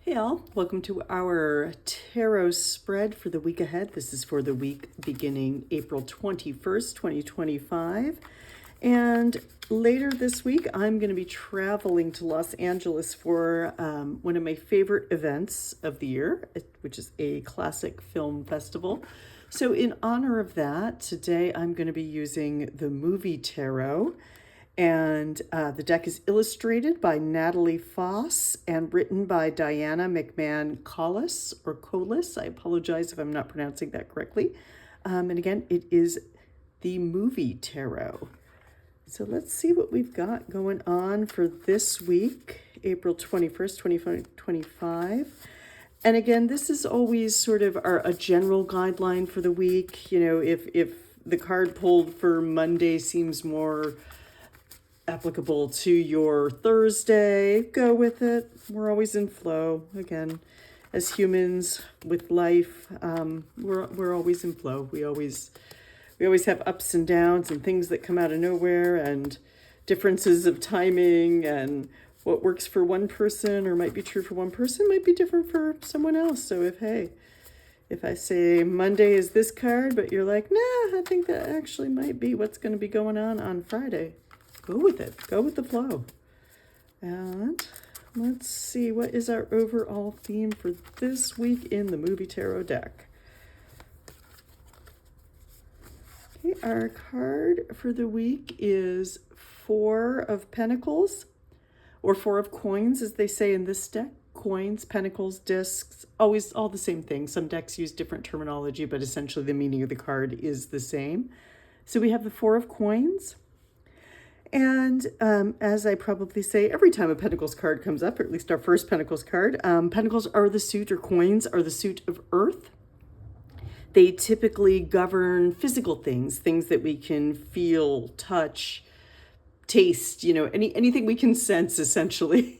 Hey all, welcome to our tarot spread for the week ahead. This is for the week beginning April 21st, 2025. And later this week, I'm going to be traveling to Los Angeles for one of my favorite events of the year, which is a classic film festival. So in honor of that, today I'm going to be using the movie tarot. And the deck is illustrated by Natalie Foss and written by Diana McMahon Collis or Colis. I apologize if I'm not pronouncing that correctly. And again, it is the movie tarot. So let's see what we've got going on for this week, April 21st, 2025. And again, this is always sort of a general guideline for the week. You know, if the card pulled for Monday seems more applicable to your Thursday, go with it. We're always in flow. Again, as humans with life, we're always in flow. We always have ups and downs and things that come out of nowhere and differences of timing, and what works for one person or might be true for one person might be different for someone else. So if I say Monday is this card, but you're like, nah, I think that actually might be what's going to be going on Friday. Go with it. Go with the flow. And let's see, what is our overall theme for this week in the movie tarot deck? Okay, our card for the week is Four of Pentacles, or Four of Coins, as they say in this deck. Coins, pentacles, discs, always all the same thing. Some decks use different terminology, but essentially the meaning of the card is the same. So we have the Four of Coins. And as I probably say every time a Pentacles card comes up, or at least our first Pentacles card, Pentacles are the suit, or coins are the suit of Earth. They typically govern physical things that we can feel, touch, taste, anything we can sense, essentially.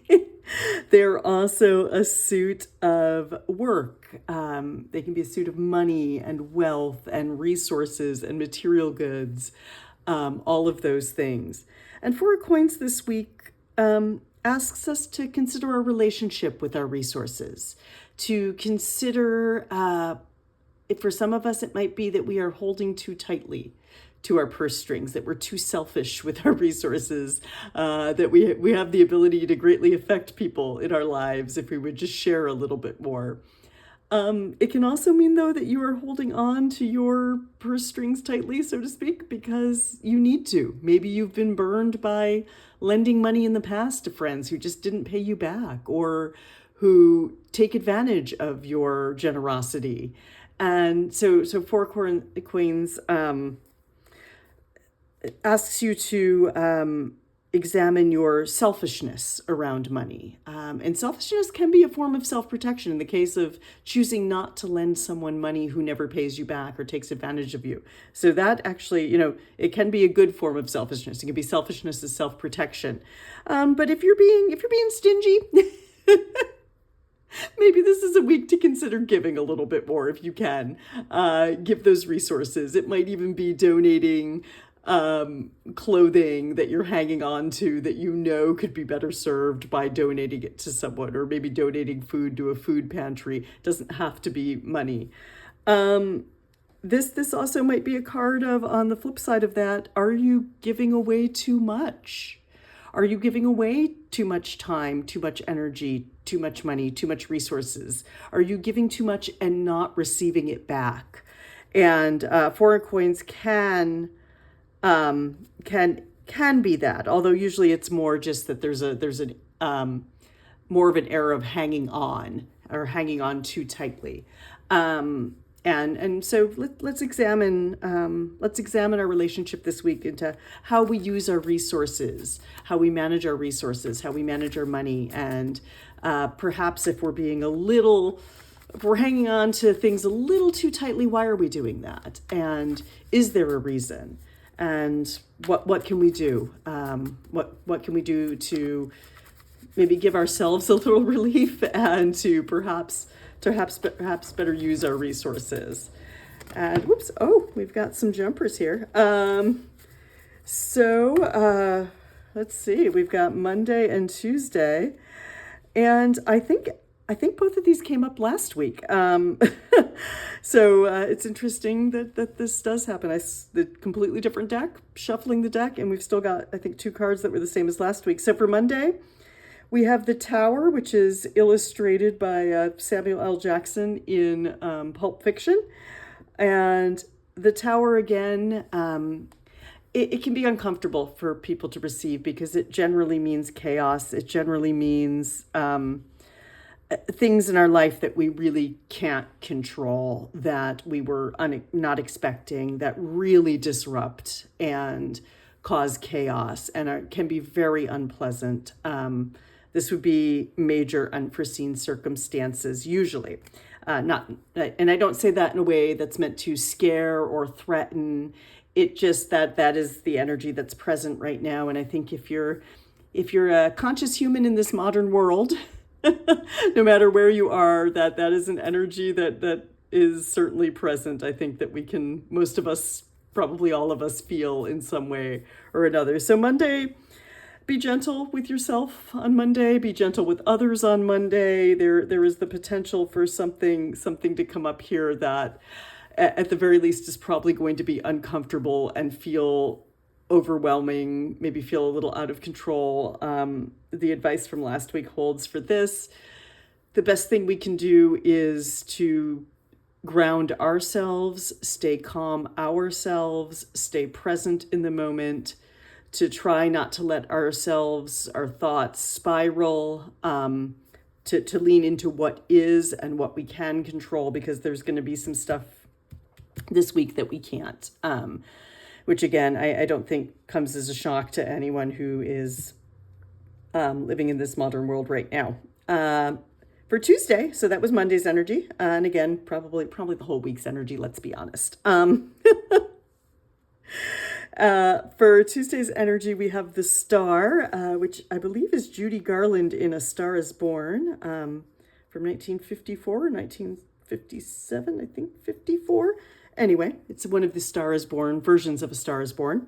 They're also a suit of work. They can be a suit of money and wealth and resources and material goods. All of those things. And Four of Coins this week asks us to consider our relationship with our resources, to consider, if for some of us it might be that we are holding too tightly to our purse strings, that we're too selfish with our resources, that we have the ability to greatly affect people in our lives if we would just share a little bit more. It can also mean, though, that you are holding on to your purse strings tightly, so to speak, because you need to. Maybe you've been burned by lending money in the past to friends who just didn't pay you back, or who take advantage of your generosity. And so Four Queens asks you to examine your selfishness around money. And selfishness can be a form of self-protection in the case of choosing not to lend someone money who never pays you back or takes advantage of you. So that actually, it can be a good form of selfishness. It can be selfishness as self-protection. But if you're being stingy, maybe this is a week to consider giving a little bit more if you can. Give those resources. It might even be donating clothing that you're hanging on to that could be better served by donating it to someone, or maybe donating food to a food pantry. It doesn't have to be money. This also might be a card of, on the flip side of that, are you giving away too much? Are you giving away too much time, too much energy, too much money, too much resources? Are you giving too much and not receiving it back? And Four of Coins can be that, although usually it's more just that there's more of an air of hanging on, or hanging on too tightly. And so let's examine our relationship this week into how we use our resources, how we manage our resources, how we manage our money, and perhaps if we're hanging on to things a little too tightly, why are we doing that? And is there a reason? And what can we do? What can we do to maybe give ourselves a little relief, and to perhaps better use our resources? And whoops! Oh, we've got some jumpers here. Let's see. We've got Monday and Tuesday, and I think I think both of these came up last week. So it's interesting that this does happen. The completely different deck, shuffling the deck, and we've still got, I think, 2 cards that were the same as last week. So for Monday, we have the Tower, which is illustrated by Samuel L. Jackson in Pulp Fiction. And the Tower, again, it can be uncomfortable for people to receive because it generally means chaos. It generally means things in our life that we really can't control, that we were not expecting, that really disrupt and cause chaos and can be very unpleasant. This would be major unforeseen circumstances, usually. And I don't say that in a way that's meant to scare or threaten. It just that is the energy that's present right now. And I think if you're a conscious human in this modern world, no matter where you are, that is an energy that is certainly present. I think that we can, most of us, probably all of us, feel in some way or another. So Monday, be gentle with yourself on Monday. Be gentle with others on Monday. There is the potential for something to come up here that, at the very least, is probably going to be uncomfortable and feel overwhelming, maybe feel a little out of control. The advice from last week holds for this. The best thing we can do is to ground ourselves, stay calm ourselves, stay present in the moment, to try not to let ourselves, our thoughts spiral, to lean into what is and what we can control, because there's going to be some stuff this week that we can't. Which again, I don't think comes as a shock to anyone who is living in this modern world right now. For Tuesday, so that was Monday's energy, and again, probably the whole week's energy, let's be honest. For Tuesday's energy, we have the Star, which I believe is Judy Garland in A Star is Born, from 1954 or 1957, I think 54. Anyway, it's one of the Star is Born versions of A Star is Born.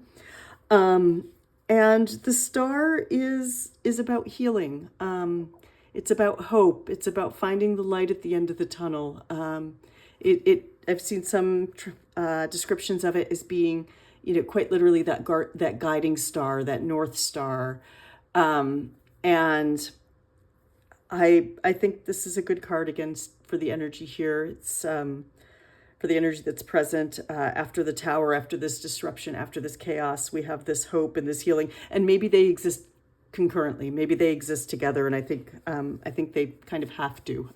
And the star is about healing. It's about hope. It's about finding the light at the end of the tunnel. I've seen some descriptions of it as being, quite literally that guiding star, that North Star. And I think this is a good card for the energy here. It's for the energy that's present after the Tower, after this disruption, after this chaos. We have this hope and this healing, and maybe they exist concurrently. Maybe they exist together, and I think they kind of have to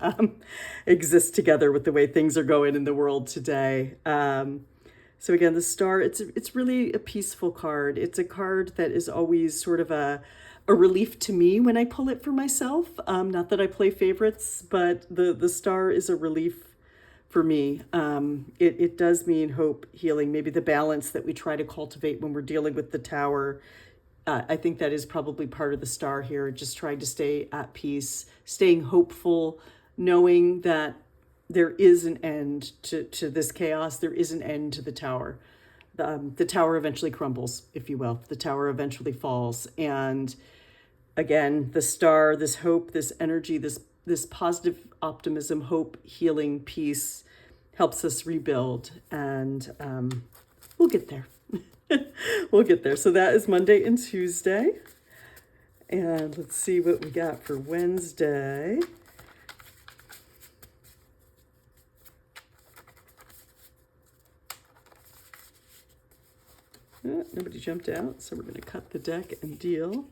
exist together with the way things are going in the world today. So again, the Star, it's really a peaceful card. It's a card that is always sort of a relief to me when I pull it for myself. Not that I play favorites, but the Star is a relief for me. It does mean hope, healing, maybe the balance that we try to cultivate when we're dealing with the Tower. I think that is probably part of the Star here, just trying to stay at peace, staying hopeful, knowing that there is an end to this chaos. There is an end to the Tower. The Tower eventually crumbles, if you will. The Tower eventually falls. And again, the Star, this hope, this energy, this positive optimism, hope, healing, peace helps us rebuild, and we'll get there. We'll get there. So that is Monday and Tuesday. And let's see what we got for Wednesday. Nobody jumped out, so we're going to cut the deck and deal.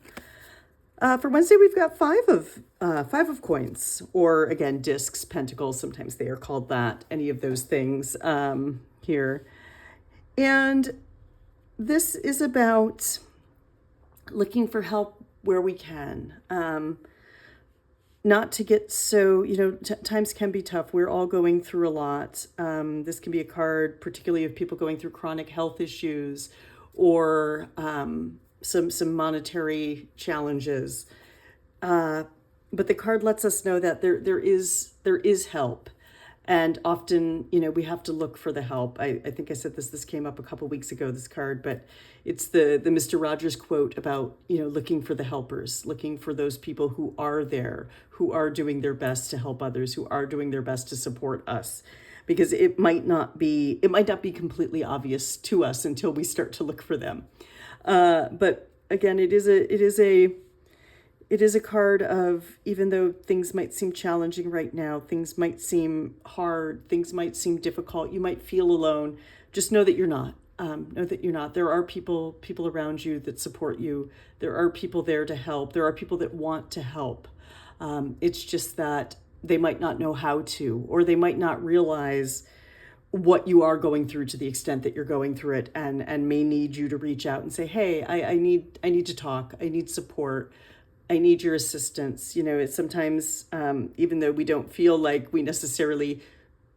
For Wednesday, we've got five of coins, or again, discs, pentacles. Sometimes they are called that. Any of those things here, and this is about looking for help where we can. Not to get so, times can be tough. We're all going through a lot. This can be a card, particularly of people going through chronic health issues or some monetary challenges. But the card lets us know that there is help. And often, we have to look for the help. I think I said this came up a couple weeks ago, this card, but it's the Mr. Rogers quote about, looking for the helpers, looking for those people who are there, who are doing their best to help others, who are doing their best to support us. Because it might not be completely obvious to us until we start to look for them. But again, it is a card of, even though things might seem challenging right now, things might seem hard, things might seem difficult, you might feel alone, just know that you're not. Know that you're not. There are people around you that support you. There are people there to help. There are people that want to help. It's just that they might not know how to, or they might not realize what you are going through to the extent that you're going through it, and may need you to reach out and say, hey, I need to talk. I need support. I need your assistance. It's sometimes, even though we don't feel like we necessarily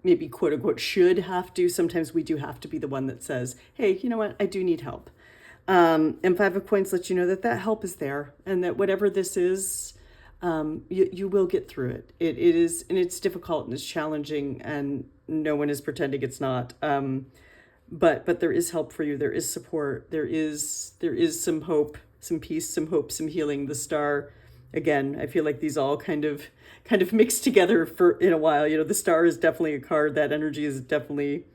maybe quote unquote should have to, sometimes we do have to be the one that says, hey, you know what, I do need help. And Five of Coins lets you know that help is there, and that whatever this is, you will get through it. It is, and it's difficult and it's challenging, and no one is pretending it's not. But there is help for you. There is support. There is some hope, some peace, some hope, some healing. The Star, again, I feel like these all kind of mixed together in a while. The Star is definitely a card. That energy is definitely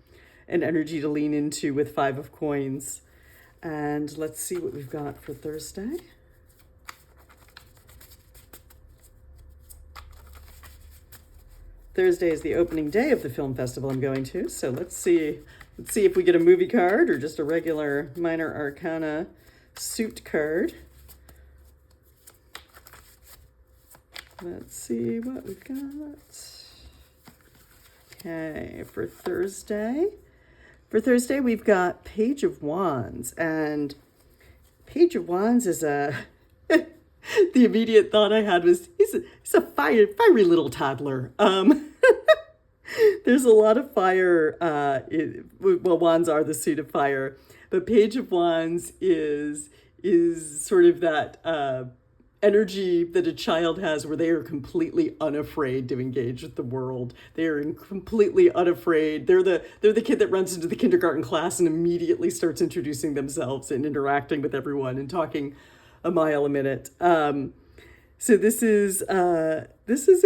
an energy to lean into with Five of Coins. And let's see what we've got for Thursday. Thursday is the opening day of the film festival I'm going to. So let's see if we get a movie card or just a regular Minor Arcana suit card. Let's see what we've got. Okay, for Thursday we've got Page of Wands, and Page of Wands is a the immediate thought I had was he's a fiery little toddler. There's a lot of fire. Wands are the suit of fire, but Page of Wands is sort of that energy that a child has, where they are completely unafraid to engage with the world. They are completely unafraid. They're the kid that runs into the kindergarten class and immediately starts introducing themselves and interacting with everyone and talking a mile a minute. So this is a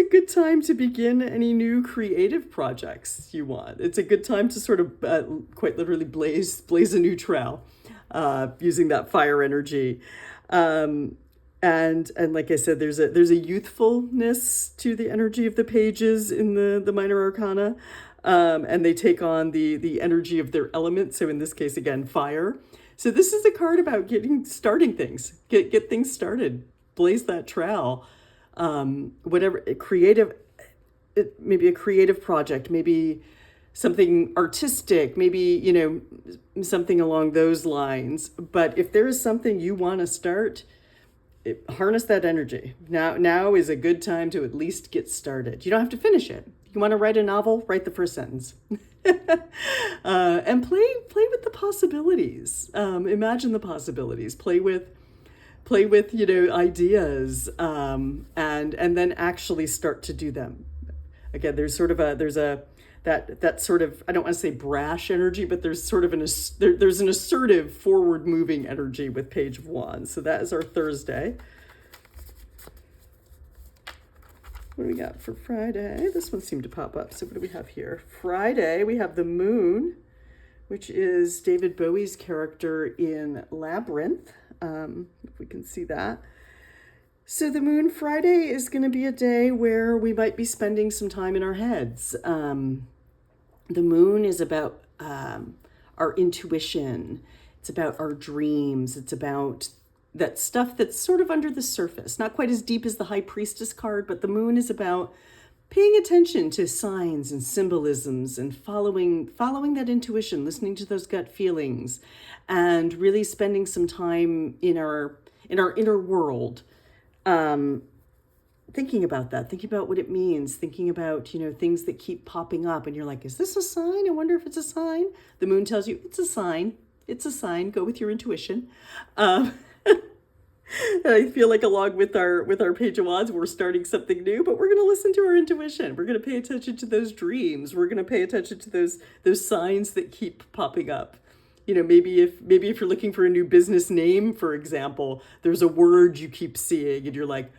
good time to begin any new creative projects you want. It's a good time to sort of quite literally blaze a new trail, using that fire energy. And like I said, there's a youthfulness to the energy of the pages in the Minor Arcana, and they take on the energy of their element. So in this case, again, fire. So this is a card about starting things, get things started, blaze that trail, whatever creative, maybe a creative project, maybe something artistic, maybe something along those lines. But if there is something you want to start, harness that energy. Now is a good time to at least get started. You don't have to finish it. You want to write a novel? Write the first sentence. And play with the possibilities. Imagine the possibilities. Play with ideas, and then actually start to do them. Again, there's that sort of, I don't want to say brash energy, but there's sort of there's an assertive, forward moving energy with Page of Wands. So that is our Thursday. What do we got for Friday? This one seemed to pop up. So what do we have here? Friday, we have the Moon, which is David Bowie's character in Labyrinth. If we can see that. So the Moon, Friday is going to be a day where we might be spending some time in our heads. The Moon is about our intuition. It's about our dreams. It's about that stuff that's sort of under the surface, not quite as deep as the High Priestess card, but the Moon is about paying attention to signs and symbolisms and following that intuition, listening to those gut feelings, and really spending some time in our inner world, thinking about that, thinking about what it means, thinking about, things that keep popping up and you're like, is this a sign? I wonder if it's a sign. The Moon tells you it's a sign. It's a sign. Go with your intuition. I feel like along with our page of wands, we're starting something new, but we're going to listen to our intuition. We're going to pay attention to those dreams. We're going to pay attention to those signs that keep popping up. Maybe if you're looking for a new business name, for example, there's a word you keep seeing and you're like,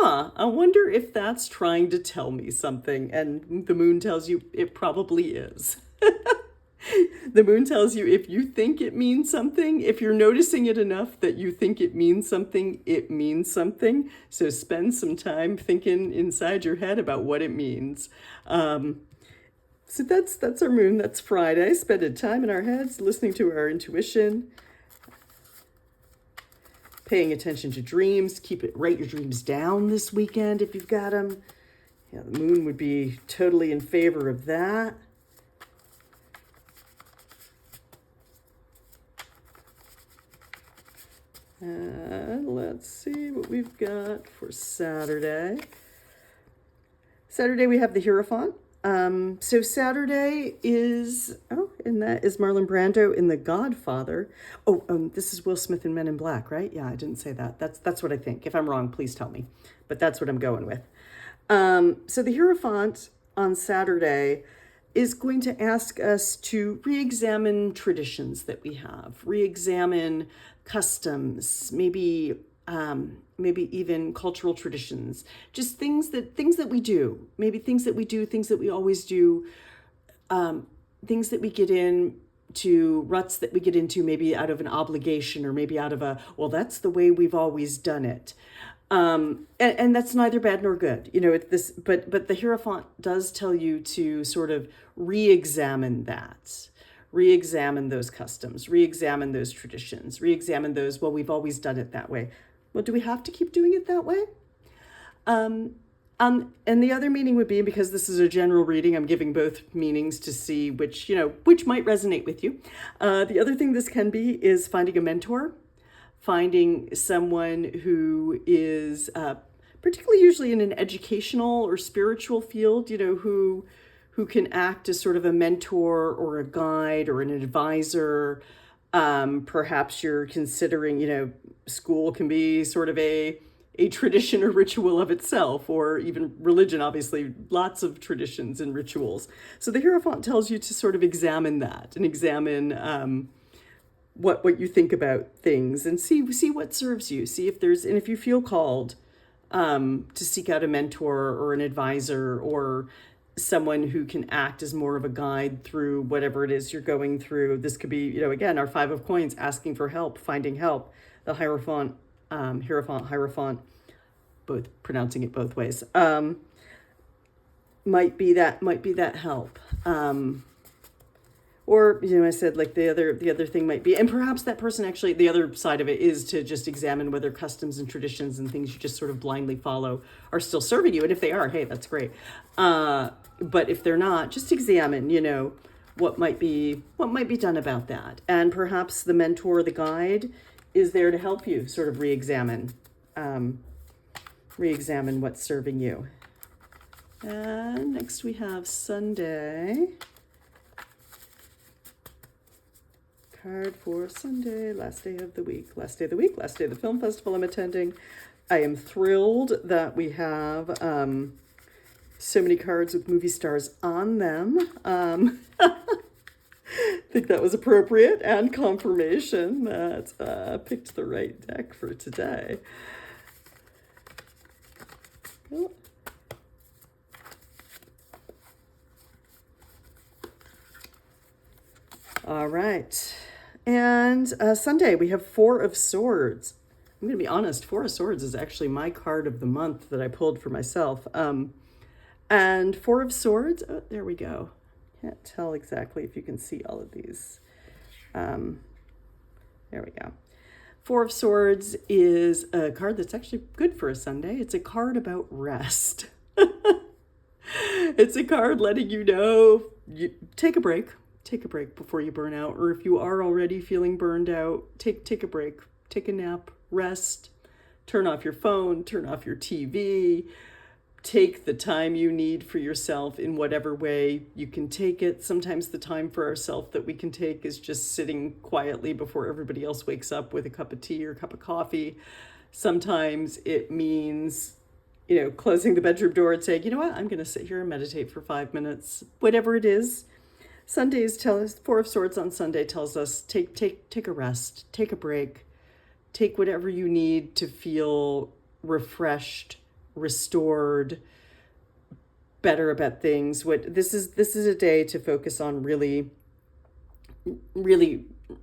I wonder if that's trying to tell me something. And the moon tells you it probably is. The moon tells you if you think it means something, if you're noticing it enough that you think it means something, it means something. So spend some time thinking inside your head about what it means. So that's our moon. That's Friday. Spending time in our heads, listening to our intuition, paying attention to dreams. Write your dreams down this weekend if you've got them. Yeah, the moon would be totally in favor of that. Let's see what we've got for Saturday. Saturday we have the Hierophant. So Saturday is, and that is Marlon Brando in The Godfather. This is Will Smith in Men in Black, right? Yeah, I didn't say that. That's what I think. If I'm wrong, please tell me. But that's what I'm going with. So the Hierophant on Saturday is going to ask us to re-examine traditions that we have, re-examine customs, maybe even cultural traditions, just things that we do, maybe things that we do, things that we always do, things that we get into, ruts that we get into, maybe out of an obligation or maybe out of that's the way we've always done it. And that's neither bad nor good, but the Hierophant does tell you to sort of re-examine that, re-examine those customs, re-examine those traditions, re-examine those, we've always done it that way. Well, do we have to keep doing it that way? And the other meaning would be, because this is a general reading, I'm giving both meanings to see which might resonate with you. The other thing this can be is finding a mentor, finding someone who is particularly usually in an educational or spiritual field, who can act as sort of a mentor or a guide or an advisor. Perhaps you're considering, school can be sort of a tradition or ritual of itself, or even religion, obviously, lots of traditions and rituals. So the Hierophant tells you to sort of examine that and examine what you think about things and see what serves you. See if if you feel called to seek out a mentor or an advisor or someone who can act as more of a guide through whatever it is you're going through. This could be, again, our 5 of Coins, asking for help, finding help. The Hierophant, both pronouncing it both ways, might be that help. Or, I said, like the other thing might be, and perhaps that person actually, the other side of it is to just examine whether customs and traditions and things you just sort of blindly follow are still serving you. And if they are, hey, that's great. But if they're not, just examine, what might be done about that. And perhaps the mentor, the guide, is there to help you sort of re-examine what's serving you. And next we have Sunday. Card for Sunday, last day of the week, last day of the film festival I'm attending. I am thrilled that we have so many cards with movie stars on them. I think that was appropriate and confirmation that I picked the right deck for today. Oh. All right. And Sunday, we have 4 of Swords. I'm going to be honest, 4 of Swords is actually my card of the month that I pulled for myself. And 4 of Swords, there we go. Can't tell exactly if you can see all of these. There we go. 4 of Swords is a card that's actually good for a Sunday. It's a card about rest. It's a card letting you know, take a break. Take a break before you burn out, or if you are already feeling burned out, take a break, take a nap, rest, turn off your phone, turn off your TV, take the time you need for yourself in whatever way you can take it. Sometimes the time for ourselves that we can take is just sitting quietly before everybody else wakes up with a cup of tea or a cup of coffee. Sometimes it means, closing the bedroom door and saying, you know what, I'm going to sit here and meditate for 5 minutes, whatever it is. Sundays tell us, Four of Swords on Sunday tells us, take a rest, take a break, take whatever you need to feel refreshed, restored, better about things. This is a day to focus on really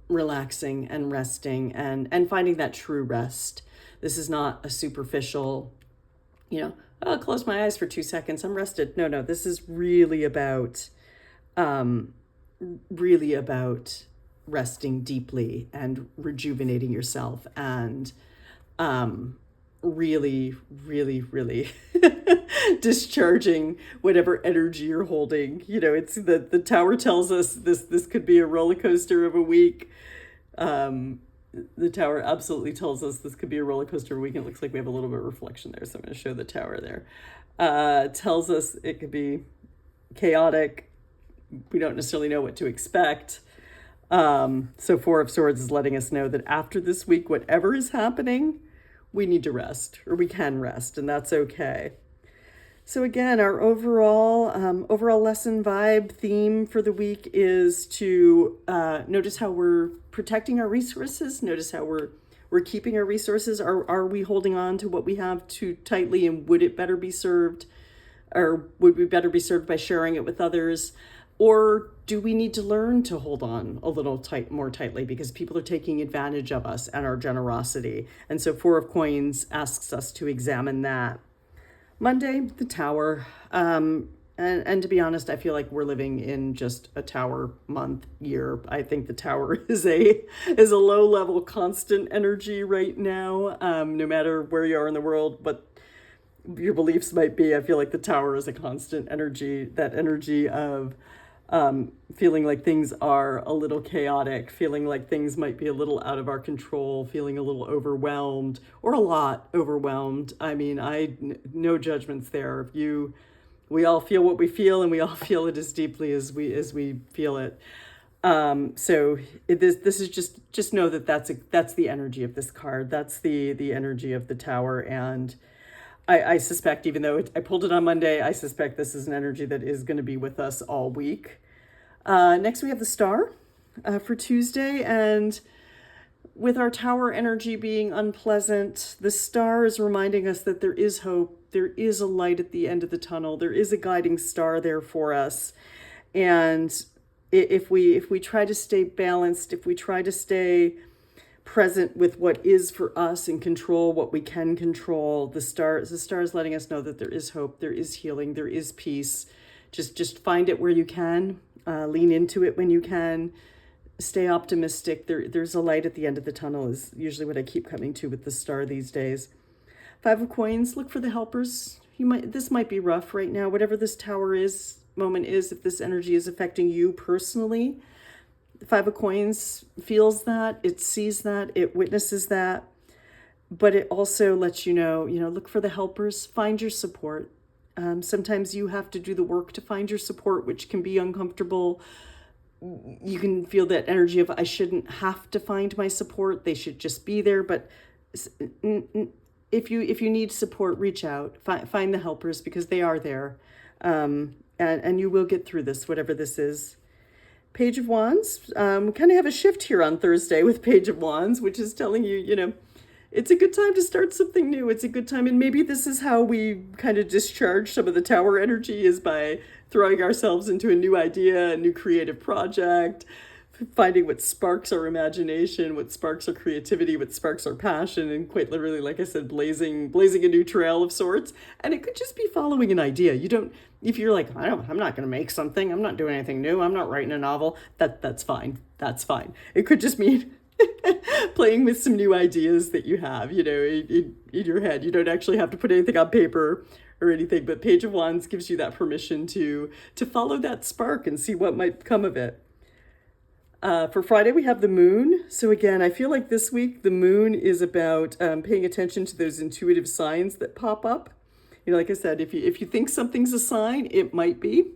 relaxing and resting and finding that true rest. This is not a superficial, I'll close my eyes for 2 seconds, I'm rested. No, this is really about resting deeply and rejuvenating yourself and really discharging whatever energy you're holding. It's the Tower tells us this could be a roller coaster of a week. The Tower absolutely tells us this could be a roller coaster of a week. It looks like we have a little bit of reflection there, so I'm going to show the Tower there. Tells us it could be chaotic. We don't necessarily know what to expect. So Four of Swords is letting us know that after this week, whatever is happening, we need to rest, or we can rest, and that's okay. So again, our overall lesson vibe theme for the week is to notice how we're protecting our resources. Notice how we're keeping our resources. Are we holding on to what we have too tightly, and would it better be served, or would we better be served by sharing it with others? Or do we need to learn to hold on a little more tightly because people are taking advantage of us and our generosity? And so Four of Coins asks us to examine that. Monday, the Tower. And to be honest, I feel like we're living in just a Tower month, year. I think the Tower is a low level, constant energy right now, no matter where you are in the world, but your beliefs might be. I feel like the Tower is a constant energy, that energy of feeling like things are a little chaotic, feeling like things might be a little out of our control, feeling a little overwhelmed, or a lot overwhelmed. I mean, no judgments there. We all feel what we feel, and we all feel it as deeply as we feel it. So this is just know that that's the energy of this card. That's the energy of the Tower. And I suspect, even though I pulled it on Monday, I suspect this is an energy that is going to be with us all week. Next, we have the Star for Tuesday. And with our Tower energy being unpleasant, the Star is reminding us that there is hope. There is a light at the end of the tunnel. There is a guiding star there for us. And if we try to stay balanced, if we try to stay present with what is for us and control what we can control, the star is letting us know that there is hope, there is healing, there is peace. Just find it where you can, lean into it when you can, stay optimistic. There's a light at the end of the tunnel is usually what I keep coming to with the Star these days. Five of Coins, look for the helpers. This might be rough right now, whatever this Tower moment is, if this energy is affecting you personally. The Five of Coins feels that, it sees that, it witnesses that, but it also lets you know, look for the helpers, find your support. Sometimes you have to do the work to find your support, which can be uncomfortable. You can feel that energy of, I shouldn't have to find my support, they should just be there. But if you need support, reach out, find the helpers, because they are there. And you will get through this, whatever this is. Page of Wands, we kind of have a shift here on Thursday with Page of Wands, which is telling you, it's a good time to start something new. It's a good time. And maybe this is how we kind of discharge some of the Tower energy, is by throwing ourselves into a new idea, a new creative project, finding what sparks our imagination, what sparks our creativity, what sparks our passion, and quite literally, like I said, blazing a new trail of sorts. And it could just be following an idea. If you're like, I'm not going to make something, I'm not doing anything new, I'm not writing a novel, that's fine. That's fine. It could just mean playing with some new ideas that you have, in your head. You don't actually have to put anything on paper or anything, but Page of Wands gives you that permission to follow that spark and see what might come of it. For Friday, we have the Moon. So again, I feel like this week, the Moon is about paying attention to those intuitive signs that pop up. like I said, if you think something's a sign, it might be.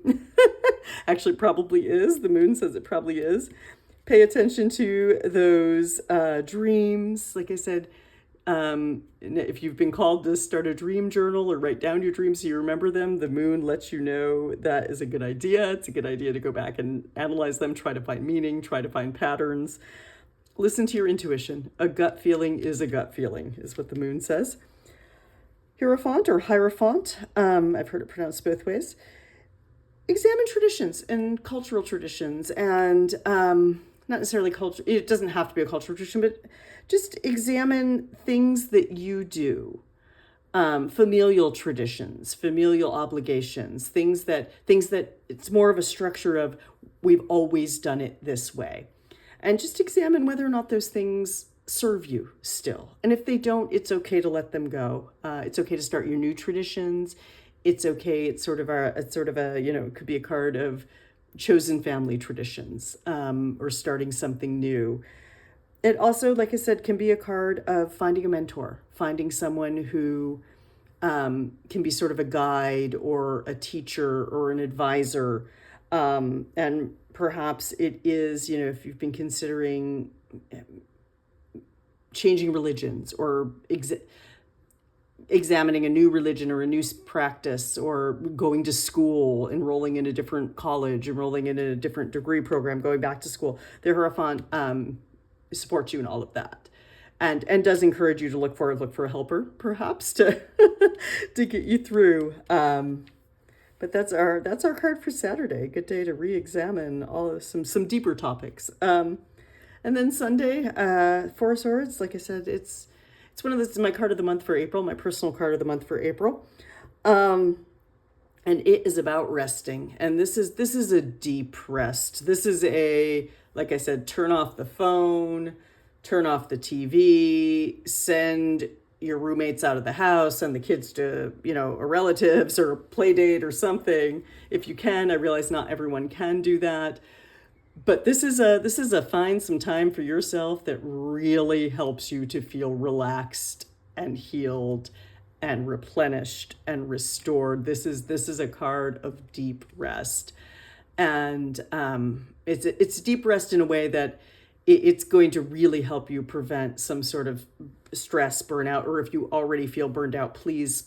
Actually, probably is. The moon says it probably is. Pay attention to those dreams. Like I said, if you've been called to start a dream journal or write down your dreams so you remember them, the moon lets you know that is a good idea. It's a good idea to go back and analyze them, try to find meaning, try to find patterns. Listen to your intuition. A gut feeling is a gut feeling, is what the moon says. Hierophant or Hierophant, I've heard it pronounced both ways. Examine traditions and cultural traditions, and not necessarily culture. It doesn't have to be a cultural tradition, but just examine things that you do, familial traditions, familial obligations, things that it's more of a structure of we've always done it this way, and just examine whether or not those things serve you still. And if they don't, it's okay to let them go. It's okay to start your new traditions. It's okay. It's sort of a it could be a card of chosen family traditions, or starting something new. It also, like I said, can be a card of finding a mentor, finding someone who can be sort of a guide or a teacher or an advisor. And perhaps it is, if you've been considering changing religions or examining a new religion or a new practice, or going to school, enrolling in a different college, enrolling in a different degree program, going back to school. The Hierophant supports you in all of that, and does encourage you to look for a helper, perhaps, to to get you through. But that's our card for Saturday. Good day to re-examine all of some deeper topics. And then Sunday, Four of Swords. Like I said, it's my card of the month for April, my personal card of the month for April. And it is about resting. And this is a deep rest. This is like I said, turn off the phone, turn off the TV, send your roommates out of the house, send the kids to, a relatives or a play date or something. If you can, I realize not everyone can do that. But this is a find some time for yourself that really helps you to feel relaxed and healed and replenished and restored. This is a card of deep rest, and it's deep rest in a way that it's going to really help you prevent some sort of stress, burnout, or if you already feel burned out, please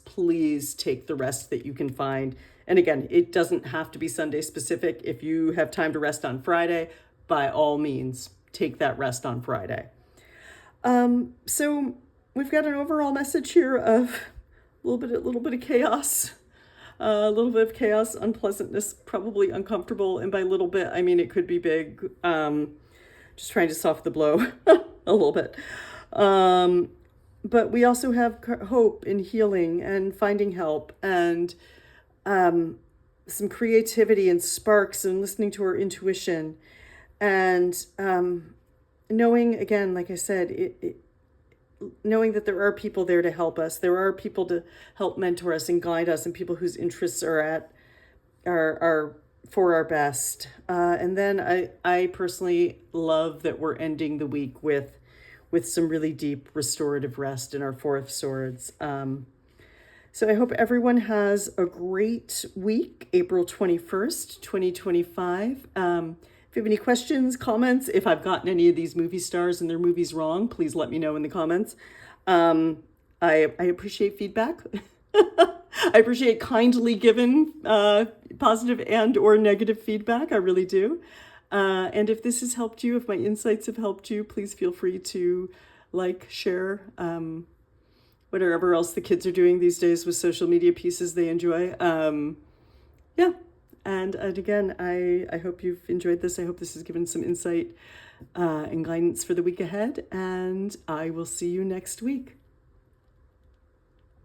take the rest that you can find. And again, it doesn't have to be Sunday specific. If you have time to rest on Friday, by all means, take that rest on Friday. So we've got an overall message here of a little bit of chaos, unpleasantness, probably uncomfortable. And by little bit, I mean, it could be big. Just trying to soften the blow a little bit. But we also have hope in healing and finding help, and some creativity and sparks, and listening to our intuition, and knowing, again, like I said, knowing that there are people there to help us. There are people to help mentor us and guide us, and people whose interests are for our best. And then I personally love that we're ending the week with some really deep restorative rest in our Four of Swords. So I hope everyone has a great week, April 21st, 2025. If you have any questions, comments, if I've gotten any of these movie stars and their movies wrong, please let me know in the comments. I appreciate feedback. I appreciate kindly given positive and or negative feedback. I really do. And if this has helped you, if my insights have helped you, please feel free to share, whatever else the kids are doing these days with social media pieces they enjoy. Yeah. And again, I hope you've enjoyed this. I hope this has given some insight and guidance for the week ahead. And I will see you next week.